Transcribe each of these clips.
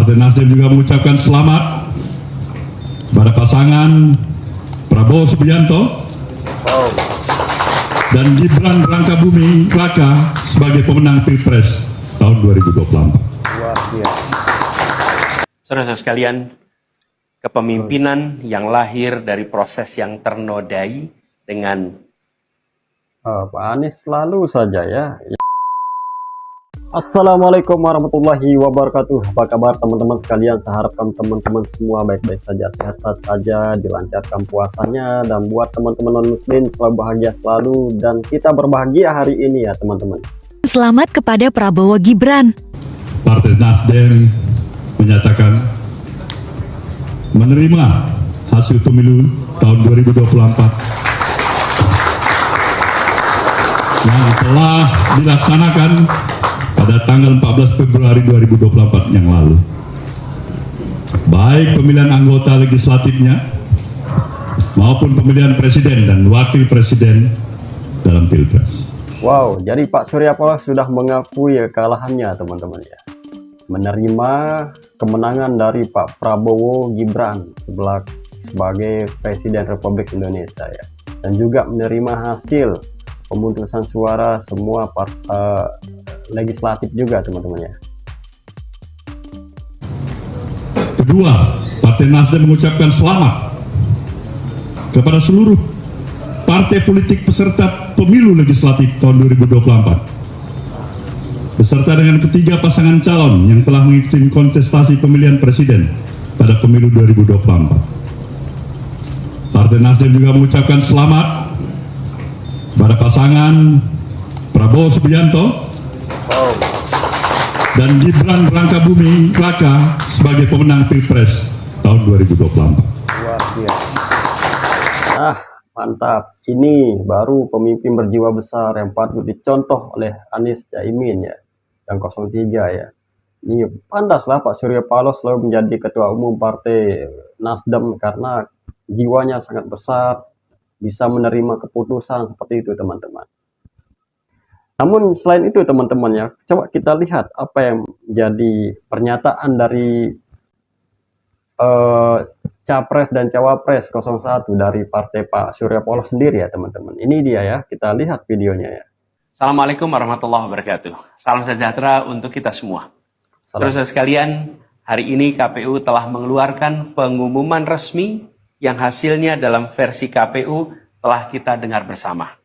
Partai Nasdem juga mengucapkan selamat kepada pasangan Prabowo Subianto dan Gibran Rakabuming Raka sebagai pemenang Pilpres tahun 2024. Saudara-saudara sekalian, kepemimpinan yang lahir dari proses yang ternodai dengan Pak Anies selalu saja ya. Assalamualaikum warahmatullahi wabarakatuh. Apa kabar teman-teman sekalian? Saya harapkan teman-teman semua baik-baik saja, sehat-sehat saja, dilancarkan puasanya, dan buat teman-teman non-muslim selalu bahagia selalu, dan kita berbahagia hari ini ya teman-teman. Selamat kepada Prabowo Gibran. Partai Nasdem menyatakan menerima hasil pemilu tahun 2024 yang telah dilaksanakan pada tanggal 14 Februari 2024 yang lalu. Baik pemilihan anggota legislatifnya maupun pemilihan presiden dan wakil presiden dalam Pilpres. Wow, jadi Pak Surya Paloh sudah mengakui kekalahannya teman-teman ya. Menerima kemenangan dari Pak Prabowo Gibran sebagai Presiden Republik Indonesia ya. Dan juga menerima hasil pemutusan suara semua legislatif juga teman-teman ya. Kedua, Partai Nasdem mengucapkan selamat kepada seluruh partai politik peserta pemilu legislatif tahun 2024 beserta dengan ketiga pasangan calon yang telah mengikuti kontestasi pemilihan presiden pada pemilu 2024. Partai Nasdem juga mengucapkan selamat kepada pasangan Prabowo Subianto dan Gibran Rakabuming Raka sebagai pemenang Pilpres tahun 2024. Mantap. Ini baru pemimpin berjiwa besar yang patut dicontoh oleh Anies Caimin ya, yang 03 ya. Ini pantaslah Pak Surya Paloh selalu menjadi ketua umum Partai Nasdem karena jiwanya sangat besar, bisa menerima keputusan seperti itu teman-teman. Namun selain itu teman-teman ya, coba kita lihat apa yang menjadi pernyataan dari Capres dan Cawapres 01 dari partai Pak Surya Paloh sendiri ya teman-teman. Ini dia ya, kita lihat videonya ya. Assalamualaikum warahmatullahi wabarakatuh. Salam sejahtera untuk kita semua. Saudara sekalian, hari ini KPU telah mengeluarkan pengumuman resmi yang hasilnya dalam versi KPU telah kita dengar bersama.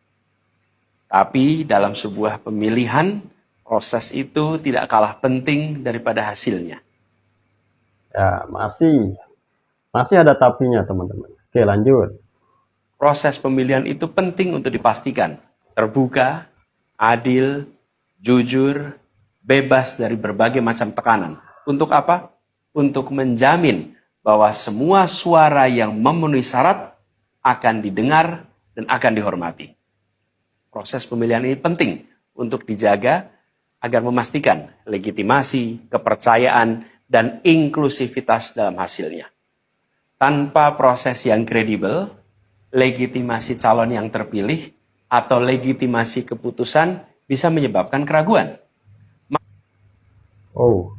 Tapi dalam sebuah pemilihan, proses itu tidak kalah penting daripada hasilnya. Ya, masih ada tapinya teman-teman. Oke, lanjut. Proses pemilihan itu penting untuk dipastikan terbuka, adil, jujur, bebas dari berbagai macam tekanan. Untuk apa? Untuk menjamin bahwa semua suara yang memenuhi syarat akan didengar dan akan dihormati. Proses pemilihan ini penting untuk dijaga agar memastikan legitimasi, kepercayaan, dan inklusivitas dalam hasilnya. Tanpa proses yang kredibel, legitimasi calon yang terpilih atau legitimasi keputusan bisa menyebabkan keraguan. Oh,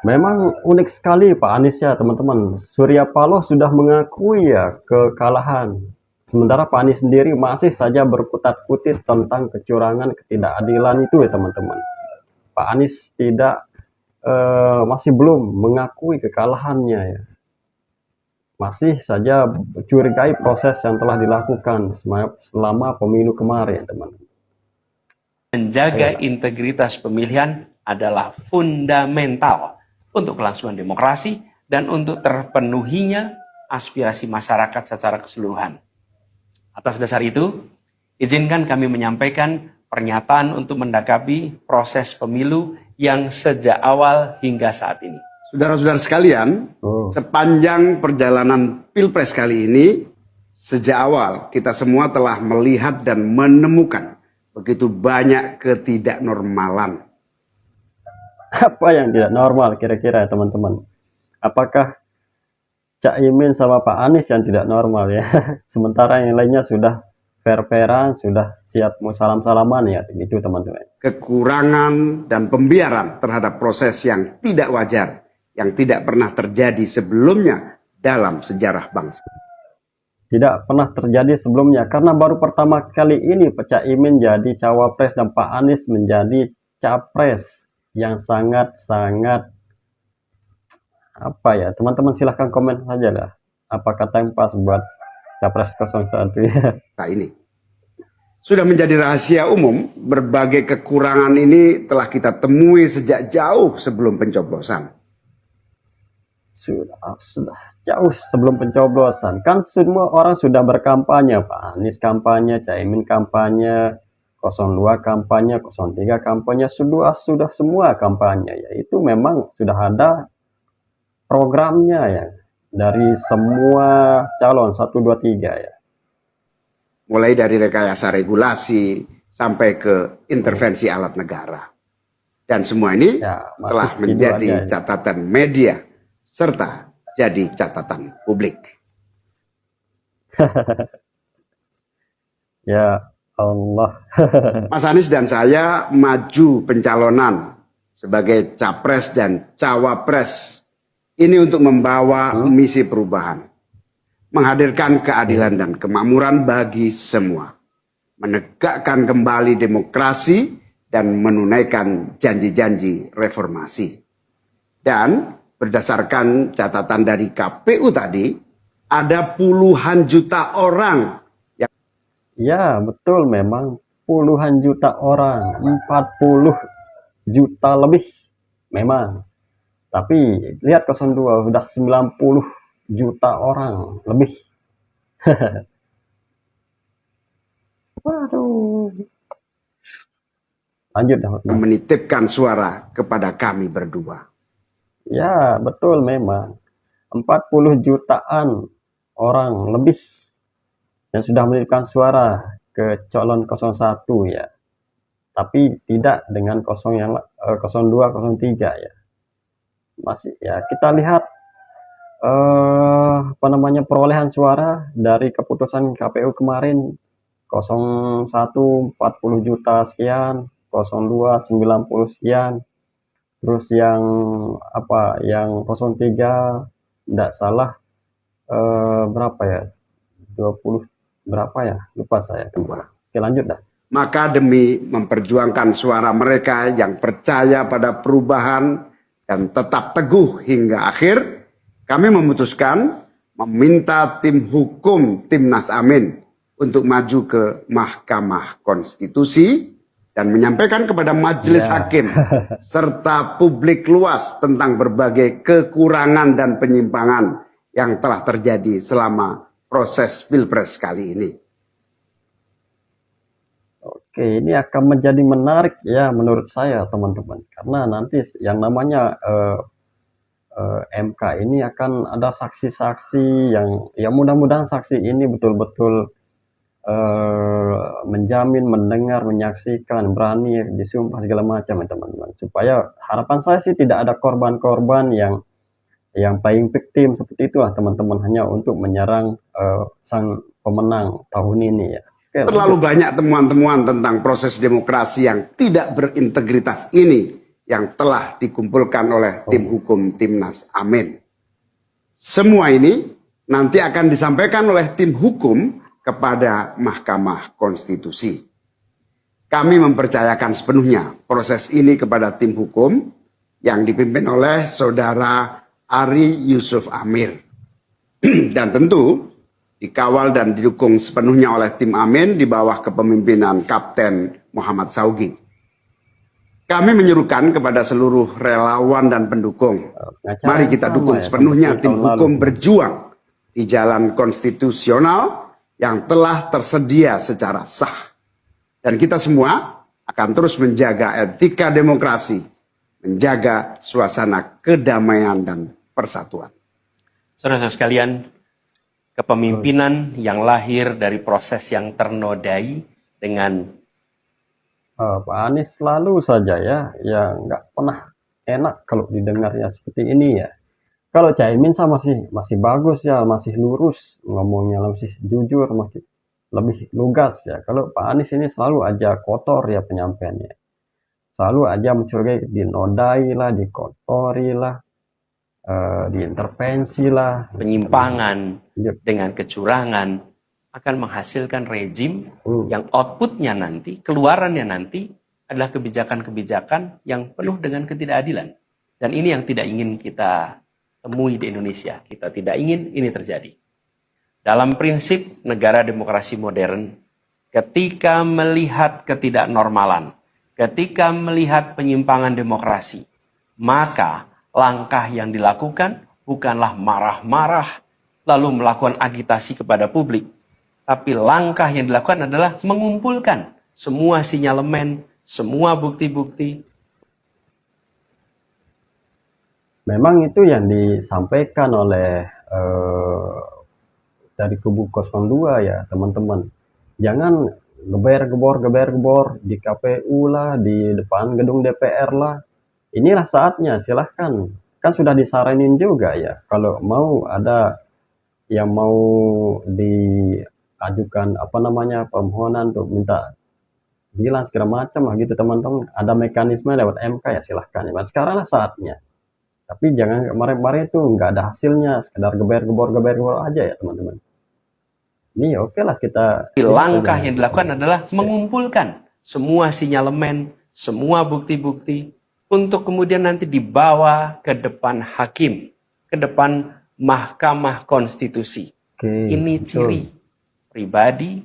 memang unik sekali Pak Anies ya teman-teman. Surya Paloh sudah mengakui ya kekalahan. Sementara Pak Anies sendiri masih saja berkutat-kutit tentang kecurangan, ketidakadilan itu ya teman-teman. Pak Anies masih belum mengakui kekalahannya ya. Masih saja curigai proses yang telah dilakukan selama pemilu kemarin teman-teman. Menjaga integritas pemilihan adalah fundamental untuk kelangsungan demokrasi dan untuk terpenuhinya aspirasi masyarakat secara keseluruhan. Atas dasar itu, izinkan kami menyampaikan pernyataan untuk mendakapi proses pemilu yang sejak awal hingga saat ini. Saudara-saudara sekalian, sepanjang perjalanan Pilpres kali ini, sejak awal kita semua telah melihat dan menemukan begitu banyak ketidaknormalan. Apa yang tidak normal kira-kira teman-teman? Apakah Caimin sama Pak Anies yang tidak normal ya? Sementara yang lainnya sudah fair-fairan, sudah siap mau salam-salaman ya, itu teman-teman. Kekurangan dan pembiaran terhadap proses yang tidak wajar yang tidak pernah terjadi sebelumnya dalam sejarah bangsa. Tidak pernah terjadi sebelumnya, karena baru pertama kali ini Pak Caimin jadi cawapres dan Pak Anies menjadi capres yang sangat-sangat apa ya, teman-teman silahkan komen saja lah apa kata yang pas buat capres 01 ya. Ini sudah menjadi rahasia umum, berbagai kekurangan ini telah kita temui sejak jauh sebelum pencoblosan. Sudah jauh sebelum pencoblosan, kan semua orang sudah berkampanye, Pak Anies kampanye, Caimin kampanye, 02 kampanye, 03 kampanye, sudah semua kampanye ya. Itu memang sudah ada programnya ya dari semua calon 1 2 3 ya. Mulai dari rekayasa regulasi sampai ke intervensi alat negara. Dan semua ini Ya, telah masih menjadi tidur aja. catatan media serta jadi catatan publik. Ya Allah. Mas Anies dan saya maju pencalonan sebagai capres dan cawapres ini untuk membawa misi perubahan, menghadirkan keadilan dan kemakmuran bagi semua, menegakkan kembali demokrasi dan menunaikan janji-janji reformasi. Dan berdasarkan catatan dari KPU tadi, ada puluhan juta orang. Ya, betul, memang puluhan juta orang, 40 juta lebih memang. Tapi lihat 02 sudah 90 juta orang lebih. Waduh. Lanjut dah. Menitipkan suara kepada kami berdua. Ya, betul memang. 40 jutaan orang lebih yang sudah menitipkan suara ke calon 01 ya. Tapi tidak dengan 02, 03 ya. Masih ya, kita lihat perolehan suara dari keputusan KPU kemarin, 01 40 juta sekian, 02 90 sekian. Terus yang yang 03 tidak salah berapa ya? 20 berapa ya? Lupa saya. Oke, lanjut dah. Maka demi memperjuangkan suara mereka yang percaya pada perubahan dan tetap teguh hingga akhir, kami memutuskan meminta tim hukum Timnas Amin untuk maju ke Mahkamah Konstitusi dan menyampaikan kepada majelis hakim serta publik luas tentang berbagai kekurangan dan penyimpangan yang telah terjadi selama proses Pilpres kali ini. Oke, ini akan menjadi menarik ya menurut saya teman-teman, karena nanti yang namanya MK ini akan ada saksi-saksi yang mudah-mudahan saksi ini betul-betul menjamin, mendengar, menyaksikan, berani disumpah segala macam ya teman-teman, supaya harapan saya sih tidak ada korban-korban yang playing victim seperti itu lah teman-teman, hanya untuk menyerang sang pemenang tahun ini ya. Oke, terlalu banyak temuan-temuan tentang proses demokrasi yang tidak berintegritas ini yang telah dikumpulkan oleh tim hukum Timnas Amin. Semua ini nanti akan disampaikan oleh tim hukum kepada Mahkamah Konstitusi. Kami mempercayakan sepenuhnya proses ini kepada tim hukum yang dipimpin oleh Saudara Ari Yusuf Amir. Dan tentu dikawal dan didukung sepenuhnya oleh tim Amin di bawah kepemimpinan Kapten Muhammad Saugi. Kami menyerukan kepada seluruh relawan dan pendukung, mari kita dukung sepenuhnya tim hukum berjuang di jalan konstitusional yang telah tersedia secara sah. Dan kita semua akan terus menjaga etika demokrasi, menjaga suasana kedamaian dan persatuan. Saudara-saudara sekalian, kepemimpinan yang lahir dari proses yang ternodai dengan Pak Anies selalu saja ya nggak pernah enak kalau didengarnya seperti ini ya. Kalau Caimin sama masih bagus ya, masih lurus ngomongnya, masih jujur, masih lebih lugas ya. Kalau Pak Anies ini selalu aja kotor ya penyampaiannya, selalu aja mencurigai, dinodai lah, dikotori lah. diintervensi lah, penyimpangan Yep. dengan kecurangan akan menghasilkan rejim Hmm. yang outputnya nanti, keluarannya nanti adalah kebijakan-kebijakan yang penuh dengan ketidakadilan. Dan ini yang tidak ingin kita temui di Indonesia. Kita tidak ingin ini terjadi. Dalam prinsip negara demokrasi modern, ketika melihat ketidaknormalan, ketika melihat penyimpangan demokrasi, maka langkah yang dilakukan bukanlah marah-marah lalu melakukan agitasi kepada publik, tapi langkah yang dilakukan adalah mengumpulkan semua sinyalemen, semua bukti-bukti. Memang itu yang disampaikan oleh dari kubu 02 ya teman-teman. Jangan geber-gebor di KPU lah, di depan gedung DPR lah. Inilah saatnya, silahkan. Kan sudah disaranin juga ya, kalau mau ada yang mau diajukan permohonan untuk minta bilang segala macam lah gitu teman-teman. Ada mekanisme lewat MK ya silahkan. Sekarang lah saatnya. Tapi jangan kemarin-kemarin itu nggak ada hasilnya, sekedar geber-gebor aja ya teman-teman. Ini oke lah kita. Langkah yang dilakukan adalah mengumpulkan semua sinyalemen, semua bukti-bukti untuk kemudian nanti dibawa ke depan hakim, ke depan Mahkamah Konstitusi. Ini ciri pribadi,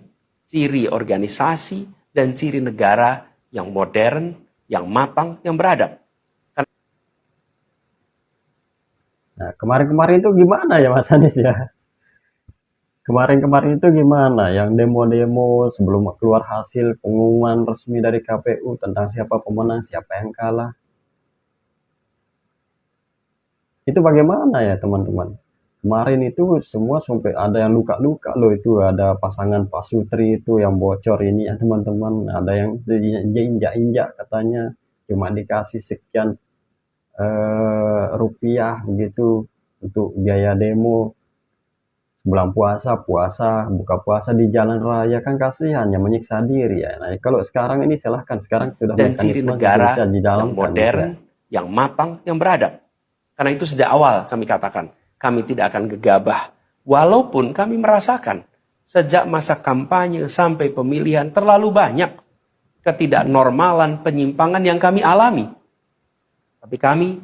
ciri organisasi, dan ciri negara yang modern, yang matang, yang beradab. Nah, kemarin-kemarin itu gimana ya Mas Anies ya? Kemarin-kemarin itu gimana? Yang demo-demo sebelum keluar hasil pengumuman resmi dari KPU tentang siapa pemenang, siapa yang kalah. Itu bagaimana ya teman-teman? Kemarin itu semua sampai ada yang luka-luka loh, itu ada pasangan Pak Sutri itu yang bocor ini ya teman-teman. Ada yang diinjak-injak katanya cuma dikasih sekian rupiah begitu untuk biaya demo. Bulan puasa, buka puasa di jalan raya kan kasihan ya, menyiksa diri ya. Nah, kalau sekarang ini silahkan, sekarang sudah dan ciri negara yang modern, ya. yang matang, yang beradab. Karena itu sejak awal kami katakan, kami tidak akan gegabah. Walaupun kami merasakan sejak masa kampanye sampai pemilihan terlalu banyak ketidaknormalan, penyimpangan yang kami alami. Tapi kami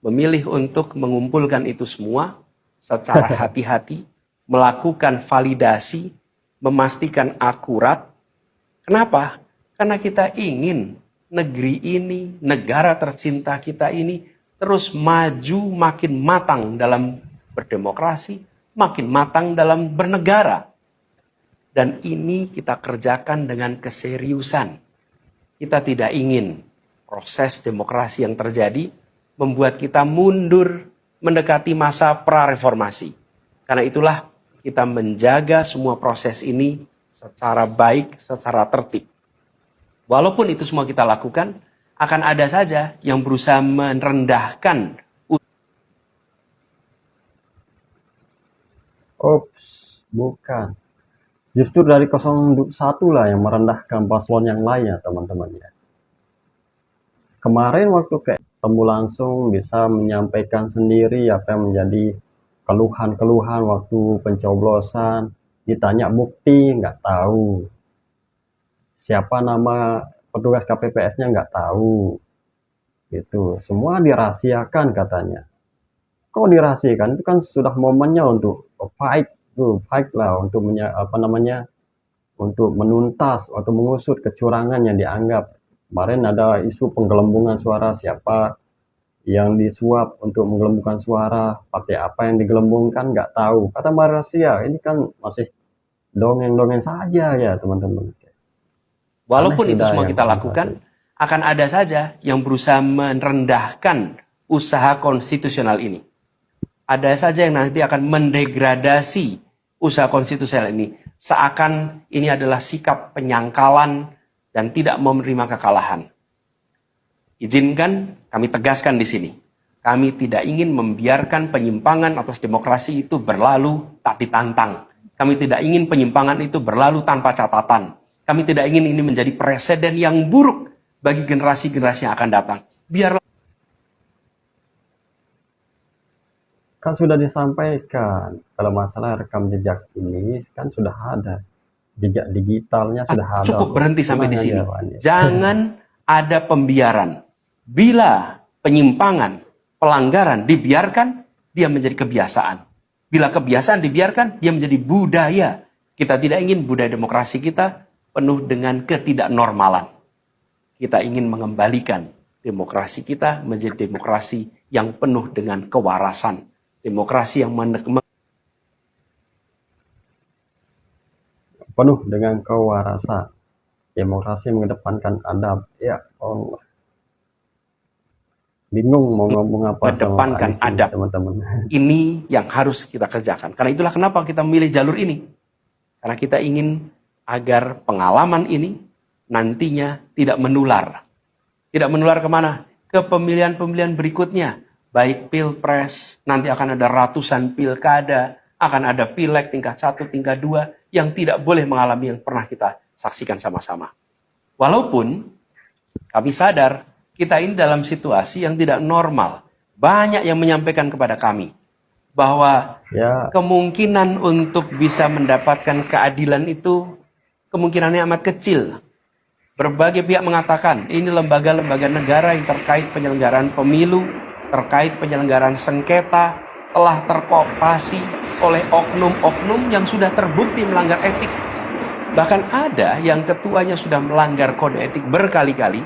memilih untuk mengumpulkan itu semua secara hati-hati, melakukan validasi, memastikan akurat. Kenapa? Karena kita ingin negeri ini, negara tercinta kita ini terus maju, makin matang dalam berdemokrasi, makin matang dalam bernegara. Dan ini kita kerjakan dengan keseriusan. Kita tidak ingin proses demokrasi yang terjadi membuat kita mundur mendekati masa prareformasi. Karena itulah kita menjaga semua proses ini secara baik, secara tertib. Walaupun itu semua kita lakukan, akan ada saja yang berusaha merendahkan. Ops, bukan. Justru dari 01 lah yang merendahkan paslon yang lainnya teman-teman ya. Kemarin waktu kayak ketemu langsung bisa menyampaikan sendiri apa yang menjadi keluhan-keluhan waktu pencoblosan, ditanya bukti nggak tahu, siapa nama petugas KPPS-nya nggak tahu, gitu. Semua dirahasiakan katanya. Kok dirahasiakan? Itu kan sudah momennya untuk fight lah untuk untuk menuntas atau mengusut kecurangan yang dianggap. Kemarin ada isu penggelembungan suara, siapa yang disuap untuk menggelembungkan suara, partai apa yang digelembungkan nggak tahu. Kata Mbak Rasia, ini kan masih dongeng-dongeng saja ya teman-teman. Walaupun itu semua kita lakukan, akan ada saja yang berusaha merendahkan usaha konstitusional ini. Ada saja yang nanti akan mendegradasi usaha konstitusional ini. Seakan ini adalah sikap penyangkalan dan tidak mau menerima kekalahan. Izinkan kami tegaskan di sini. Kami tidak ingin membiarkan penyimpangan atas demokrasi itu berlalu tak ditantang. Kami tidak ingin penyimpangan itu berlalu tanpa catatan. Kami tidak ingin ini menjadi presiden yang buruk bagi generasi-generasi yang akan datang. Biarlah Kan sudah disampaikan kalau masalah rekam jejak ini kan sudah ada, jejak digitalnya sudah ada. Cukup berhenti sampai di Tenang sini. aja, Pak Anies. Jangan ada pembiaran. Bila penyimpangan, pelanggaran dibiarkan, dia menjadi kebiasaan. Bila kebiasaan dibiarkan, dia menjadi budaya. Kita tidak ingin budaya demokrasi kita penuh dengan ketidaknormalan. Kita ingin mengembalikan demokrasi kita menjadi demokrasi yang penuh dengan kewarasan. Demokrasi yang penuh dengan kewarasan. Demokrasi mengedepankan adab. Ya Allah. Bingung mau ngomong apa sama mengedepankan Anies ini, adab. teman-teman. Ini yang harus kita kerjakan. Karena itulah kenapa kita memilih jalur ini. Karena kita ingin agar pengalaman ini nantinya tidak menular. Tidak menular kemana? Ke pemilihan-pemilihan berikutnya. Baik pilpres, nanti akan ada ratusan pilkada, akan ada pileg tingkat 1, tingkat 2, yang tidak boleh mengalami yang pernah kita saksikan sama-sama. Walaupun kami sadar, kita ini dalam situasi yang tidak normal. Banyak yang menyampaikan kepada kami, bahwa kemungkinan untuk bisa mendapatkan keadilan itu, kemungkinannya amat kecil. Berbagai pihak mengatakan, ini lembaga-lembaga negara yang terkait penyelenggaraan pemilu, terkait penyelenggaraan sengketa, telah terkooptasi oleh oknum-oknum yang sudah terbukti melanggar etik. Bahkan ada yang ketuanya sudah melanggar kode etik berkali-kali,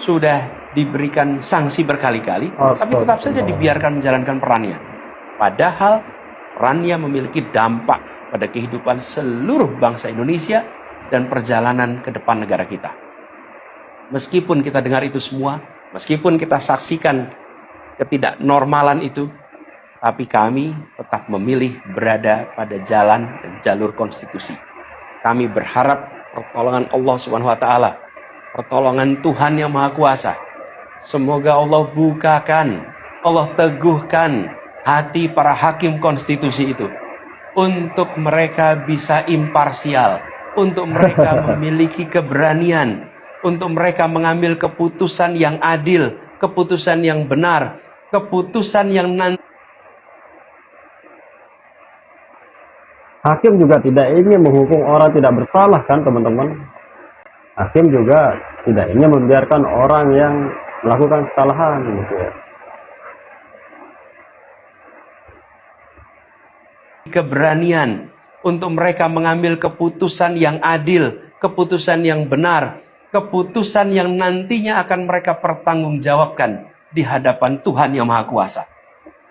sudah diberikan sanksi berkali-kali, tapi tetap saja dibiarkan menjalankan perannya. Padahal perannya memiliki dampak pada kehidupan seluruh bangsa Indonesia dan perjalanan ke depan negara kita. Meskipun kita dengar itu semua, meskipun kita saksikan ketidaknormalan itu, tapi kami tetap memilih berada pada jalan dan jalur konstitusi. Kami berharap pertolongan Allah Subhanahu wa taala, pertolongan Tuhan yang Maha Kuasa. Semoga Allah bukakan, Allah teguhkan hati para hakim konstitusi itu untuk mereka bisa imparsial, untuk mereka memiliki keberanian, untuk mereka mengambil keputusan yang adil, keputusan yang benar, keputusan yang nanti. Hakim juga tidak ingin menghukum orang tidak bersalah kan teman-teman. Hakim juga tidak ingin membiarkan orang yang melakukan kesalahan gitu ya. Keberanian untuk mereka mengambil keputusan yang adil, keputusan yang benar, keputusan yang nantinya akan mereka pertanggungjawabkan di hadapan Tuhan yang Maha Kuasa.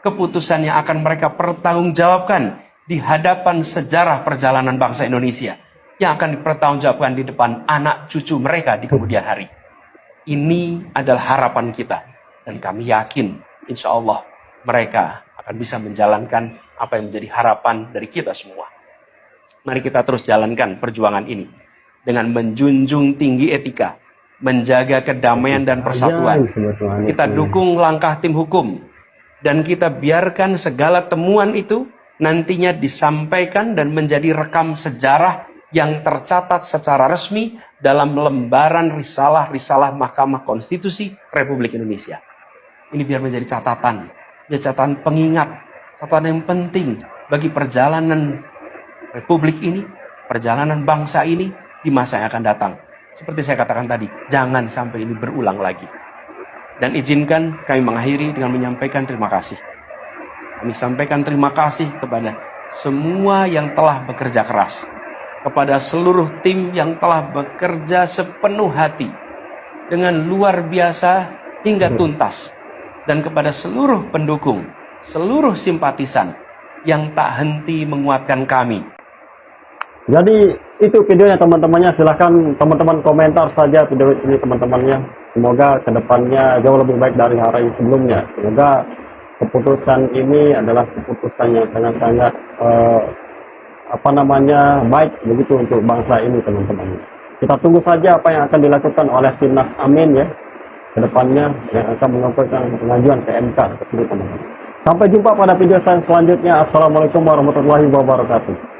Keputusan yang akan mereka pertanggungjawabkan di hadapan sejarah perjalanan bangsa Indonesia, yang akan dipertanggungjawabkan di depan anak cucu mereka di kemudian hari. Ini adalah harapan kita, dan kami yakin insya Allah mereka akan bisa menjalankan apa yang menjadi harapan dari kita semua. Mari kita terus jalankan perjuangan ini dengan menjunjung tinggi etika, menjaga kedamaian dan persatuan. Kita dukung langkah tim hukum, dan kita biarkan segala temuan itu nantinya disampaikan dan menjadi rekam sejarah yang tercatat secara resmi dalam lembaran risalah-risalah Mahkamah Konstitusi Republik Indonesia. Ini biar menjadi catatan, catatan pengingat, catatan yang penting bagi perjalanan Republik ini, perjalanan bangsa ini di masa yang akan datang. Seperti saya katakan tadi, jangan sampai ini berulang lagi. Dan izinkan kami mengakhiri dengan menyampaikan terima kasih. Kami sampaikan terima kasih kepada semua yang telah bekerja keras, kepada seluruh tim yang telah bekerja sepenuh hati, dengan luar biasa hingga tuntas, dan kepada seluruh pendukung, seluruh simpatisan yang tak henti menguatkan kami. Jadi itu videonya teman-temannya, silahkan teman-teman komentar saja video ini teman-temannya. Semoga kedepannya jauh lebih baik dari hari sebelumnya. Semoga keputusan ini adalah keputusan yang sangat-sangat baik begitu untuk bangsa ini teman-teman. Kita tunggu saja apa yang akan dilakukan oleh Timnas Amin ya kedepannya, yang akan mengajukan pengajuan ke MK seperti itu teman-teman. Sampai jumpa pada video saya selanjutnya. Assalamualaikum warahmatullahi wabarakatuh.